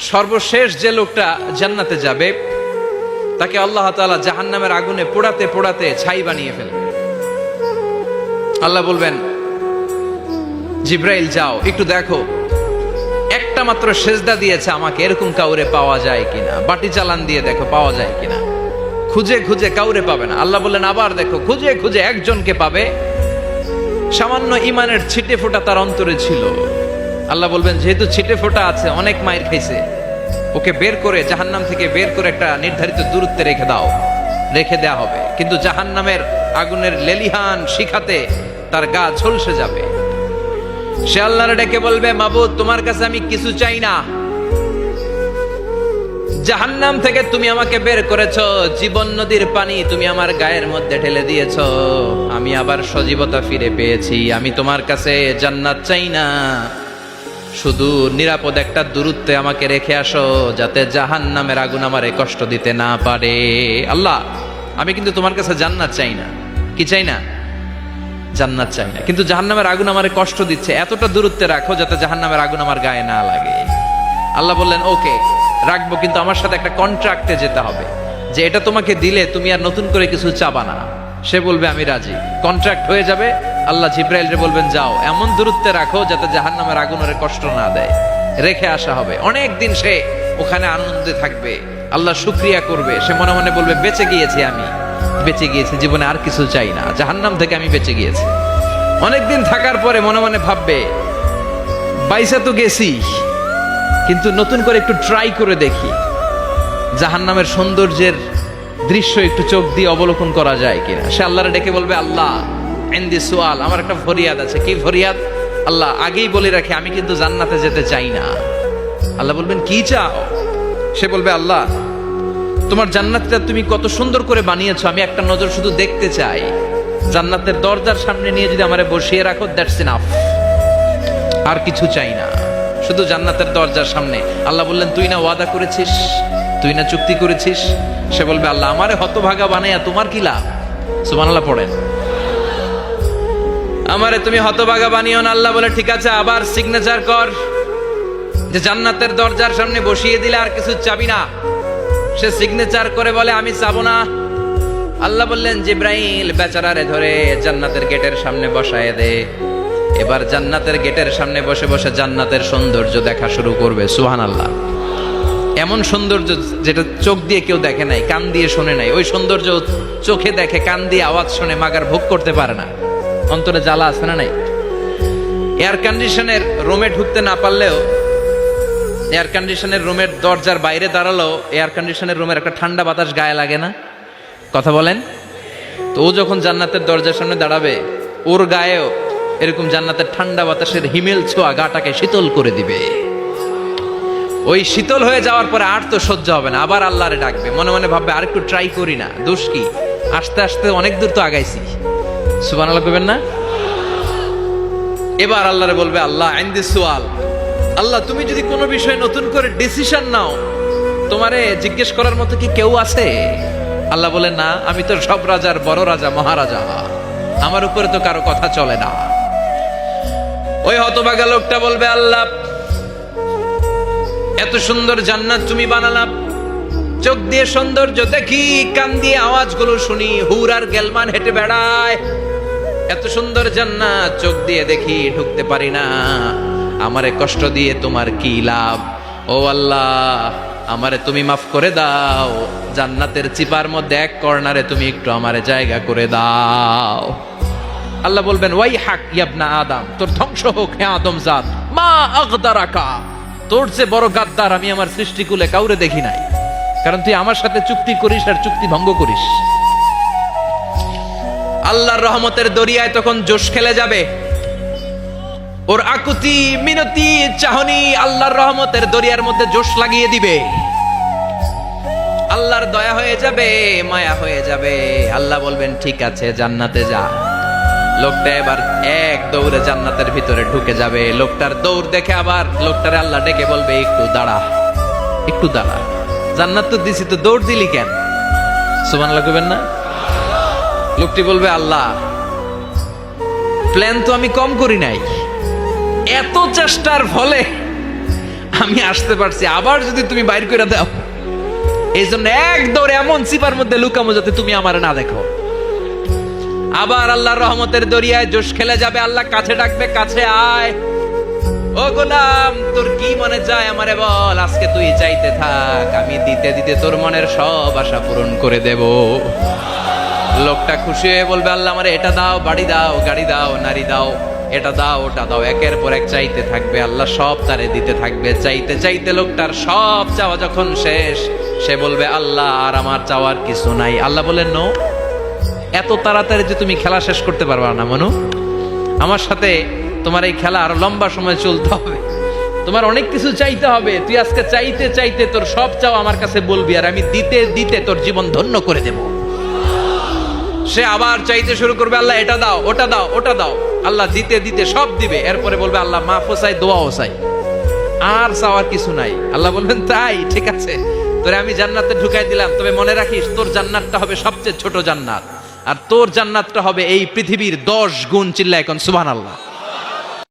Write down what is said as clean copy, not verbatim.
সর্বশেষ যে লোকটা জান্নাতে যাবে তাকে আল্লাহ তাআলা জাহান্নামের আগুনে পোড়াতে পোড়াতে ছাই বানিয়ে ফেলবে। আল্লাহ বলবেন, জিব্রাইল যাও একটু দেখো, একটা মাত্র সেজদা দিয়েছে আমাকে, এরকম কাউরে পাওয়া যায় কিনা। বাটি চালান দিয়ে দেখো পাওয়া যায় কিনা। খুঁজে খুঁজে কাউরে পাবে না। আল্লাহ বললেন আবার দেখো, খুঁজে খুঁজে একজনকে পাবে, সামান্য ইমানের ছিটে ফোঁটা তার অন্তরে ছিল। আল্লাহ বলবেন, যেহেতু ছিটে ফোঁটা আছে, অনেক মায়ের খাইছে, ওকে বের করে জাহান্নাম থেকে বের করে একটা নির্ধারিত দূরত্বে রেখে দাও। রেখে দেয়া হবে, কিন্তু জাহান্নামের আগুনের লেলিহান শিখাতে তার গা ঝলসে যাবে। সে আল্লাহর ডেকে বলবে, মাবুদ তোমার কাছে আমি কিছু চাই না, জাহান্নাম থেকে তুমি আমাকে বের করেছো, জীবন নদীর পানি তুমি আমার গায়ের মধ্যে ঢেলে দিয়েছো, আমি আবার সজীবতা ফিরে পেয়েছি। আমি তোমার কাছে জান্নাত চাই না, শুধু নিরাপদ একটা দূরত্বে আমাকে রেখে আসো, যাতে জাহান্নামের আগুন আমারে কষ্ট দিতে না পারে। আল্লাহ, আমি কিন্তু তোমার কাছে জান্নাত চাই না। কি চাই না? জান্নাত চাই না, কিন্তু জাহান্নামের আগুন আমারে কষ্ট দিচ্ছে, এতটা দূরত্বে রাখো যাতে জাহান্নামের আগুন আমার গায়ে না লাগে। আল্লাহ বললেন, ওকে রাখবো, কিন্তু আমার সাথে একটা কন্ট্রাক্টে যেতে হবে, যে এটা তোমাকে দিলে তুমি আর নতুন করে কিছু চাবা না। সে বলবে আমি রাজি, কন্ট্রাক্ট হয়ে যাবে। আল্লাহ জিব্রাইলকে বলবেন, যাও এমন দূরত্বে রাখো যাতে জাহান্নামের আগুন ওরে কষ্ট না দেয়। রেখে আসা হবে, অনেক দিন সে ওখানে আনন্দে থাকবে, আল্লাহ শুকরিয়া করবে। সে মনে মনে বলবে, বেঁচে গিয়েছি, আমি বেঁচে গিয়েছি, জীবনে আর কিছু চাই না, জাহান্নাম থেকে আমি বেঁচে গিয়েছি। অনেকদিন থাকার পরে মনে মনে ভাববে, বাইসা তো গেছি, কিন্তু নতুন করে একটু ট্রাই করে দেখি, জাহান্নামের সৌন্দর্যের দৃশ্য একটু চোখ দিয়ে অবলোকন করা যায় কিনা। সে আল্লাহরে ডেকে বলবে, আল্লাহ ইনদি সুআল, আমার একটা ফরিয়াদ আছে। কি ফরিয়াদ? আল্লাহ আগেই বলে রাখি, আমি কিন্তু জান্নাতে যেতে চাই না। আল্লাহ বলবেন, কি চাও? সে বলবে, আল্লাহ তোমার জান্নাতটা তুমি কত সুন্দর করে বানিয়েছো, আমি একটা নজর শুধু দেখতে চাই। জান্নাতের দরজার সামনে নিয়ে যদি আমারে বসিয়ে রাখো, দ্যাটস ইনাফ, আর কিছু চাই না, শুধু জান্নাতের দরজার সামনে। আল্লাহ বললেন, তুই না ওয়াদা করেছিস, তুই না চুক্তি করেছিস। সে বলবে, আল্লাহ আমারে হতভাগা বানাইয়া তোমার কি লাভ? সুবহানাল্লাহ পড়েন। আমারে তুমি হতভাগা বানিও না। আল্লাহ বলে, ঠিক আছে, আবার সিগনেচার কর যে জান্নাতের দরজার সামনে বসিয়ে দিলে আর কিছু চাবি না। সে সিগনেচার করে বলে, আমি চাবো না। আল্লাহ বললেন, জিব্রাইল বেচারারে ধরে জান্নাতের গেটের সামনে বসায় দে। এবার জান্নাতের গেটের সামনে বসে বসে জান্নাতের সৌন্দর্য দেখা শুরু করবে। সুবহানাল্লাহ। এমন সৌন্দর্য যেটা চোখ দিয়ে কেউ দেখে নাই, কান দিয়ে শোনে নাই। ওই সৌন্দর্য চোখে দেখে, কান দিয়ে আওয়াজ শোনে, মাগার ভোগ করতে পারে না। অন্তরে জ্বালা আছে না নাই? এয়ার কন্ডিশনের রুমে ঢুকতে না পারলেও, এয়ার কন্ডিশনের রুমের দরজার বাইরে দাঁড়ালো, এয়ার কন্ডিশনের রুমের একটা ঠান্ডা বাতাস গায়ে লাগে না? কথা বলেন তো। ও যখন জান্নাতের দরজার সামনে দাঁড়াবে, ওর গায়েও এরকম জান্নাতের ঠান্ডা বাতাসের হিমেল ছোঁয়া গাটাকে শীতল করে দিবে। ওই শীতল হয়ে যাওয়ার পরে আর তো সহ্য হবে না, আবার আল্লাহরে ডাকবে, মনে মনে ভাববে, আর একটু ট্রাই করি না, দোষ কি, আস্তে আস্তে অনেক দূর তো আগাইছি। সুবহানাল্লাহ কইবেন না? এবার আল্লাহরে বলবে, আল্লাহ ইনদি সুআল, আল্লাহ তুমি যদি কোনো বিষয়ে নতুন করে ডিসিশন নাও, তোমারে জিজ্ঞেস করার মতো কি কেউ আছে? আল্লাহ বলে, না, আমি তো সব রাজার বড় রাজা, মহারাজা, আমার উপরে তো কারো কথা চলে না। ওই হতভাগা লোকটা বলবে, আল্লাহ এত সুন্দর জান্নাত তুমি বানালাম, চোখ দিয়ে সৌন্দর্য দেখি, কান দিয়ে আওয়াজগুলো শুনি, হুর আর গেলমান হেঁটে বেড়ায়, এত সুন্দর জান্নাত চোখ দিয়ে দেখি, ঢুকতে পারি না, আমারে কষ্ট দিয়ে তোমার কি লাভ? ও আল্লাহ, আমারে তুমি মাফ করে দাও, জান্নাতের চিপার মধ্যে এক কর্নারে তুমি একটু আমারে জায়গা করে দাও। আল্লাহ বলবেন, ওয়াই হাক ইয়াবনা আদম, তোর ধ্বংস হোক হে আদম জাত, মা আগদারাকা, তোর যে বড় গাদ্দার আমি আমার সৃষ্টিকুলে কাউরে দেখি নাই, কারণ তুই আমার সাথে চুক্তি করিস আর চুক্তি ভঙ্গ করিস। আল্লাহর রহমতের দরিয়ায় তখন জোশ খেলে যাবে, ওর আকুতি মিনতি চাহনি আল্লাহর রহমতের দরিয়ার মধ্যে জোশ লাগিয়ে দিবে। আল্লাহর দয়া হয়ে যাবে, মায়া হয়ে যাবে। আল্লাহ বলবেন, ঠিক আছে, জান্নাতে যা। লোকটা এবার এক দৌড়ে জান্নাতের ভিতরে ঢুকে যাবে। লোকটার দৌড় দেখে আবার লোকটারে আল্লাহ ডেকে বলবে, একটু দাঁড়া, একটু দাঁড়া, জান্নাত তো দিছি, তো দৌড় দিলি কেন? সুবহানাল্লাহ কইবেন না? লোকটি বলবে, আল্লাহ প্ল্যান তো আমি কম করি নাই, এত চেষ্টার ফলে আমি আসতে পারছি, আবার যদি তুমি বাইর করে দাও, এই জন্য এক দৌড়ে এমন চিপার মধ্যে লুকামো যাতে তুমি আমার না দেখো। আবার আল্লাহর রহমতের দরিয়ায় জোশ খেলে যাবে, আল্লাহ কাছে ডাকবে, কাছে আয় ও গোলাম, তোর কি মনে চায় আমারে বল, আজকে তুই চাইতে থাক, আমি দিতে দিতে তোর মনের সব আশা পূরণ করে দেব। লোকটা খুশি হয়ে বলবে, আল্লাহ আমারে এটা দাও, বাড়ি দাও, গাড়ি দাও, নারী দাও, এটা দাও, ওটা দাও, একের পর এক চাইতে থাকবে, আল্লাহ সব তারে দিতে থাকবে। চাইতে চাইতে লোকটার সব চাওয়া যখন শেষ, সে বলবে, আল্লাহ আর আমার চাওয়ার কিছু নাই। আল্লাহ বলেন, নো, এত তাড়াতাড়ি যে তুমি খেলা শেষ করতে পারবা না মনু, আমার সাথে তোমার এই খেলা আরো লম্বা সময় চলতে হবে, তোমার অনেক কিছু চাইতে হবে। তুই আজকে চাইতে চাইতে তোর সব চাও আমার কাছে বলবি, আর আমি দিতে দিতে তোর জীবন ধন্য করে দেব। সে আবার চাইতে শুরু করবে, আল্লাহ এটা দাও, ওটা দাও, ওটা দাও, আল্লাহ দিতে দিতে সব দিবে। এরপরে বলবে, আল্লাহ মাফও চাই, দোয়াও চাই, আর চাওয়ার কিছু নাই। আল্লাহ বলবেন, তাই ঠিক আছে, তোরে আমি জান্নাতে ঢুকাই দিলাম, তবে মনে রাখিস তোর জান্নাতটা হবে সবচেয়ে ছোট জান্নাত, আর তোর জান্নাতটা হবে এই পৃথিবীর 10 গুণ। চিল্লায় এখন সুবহানাল্লাহ।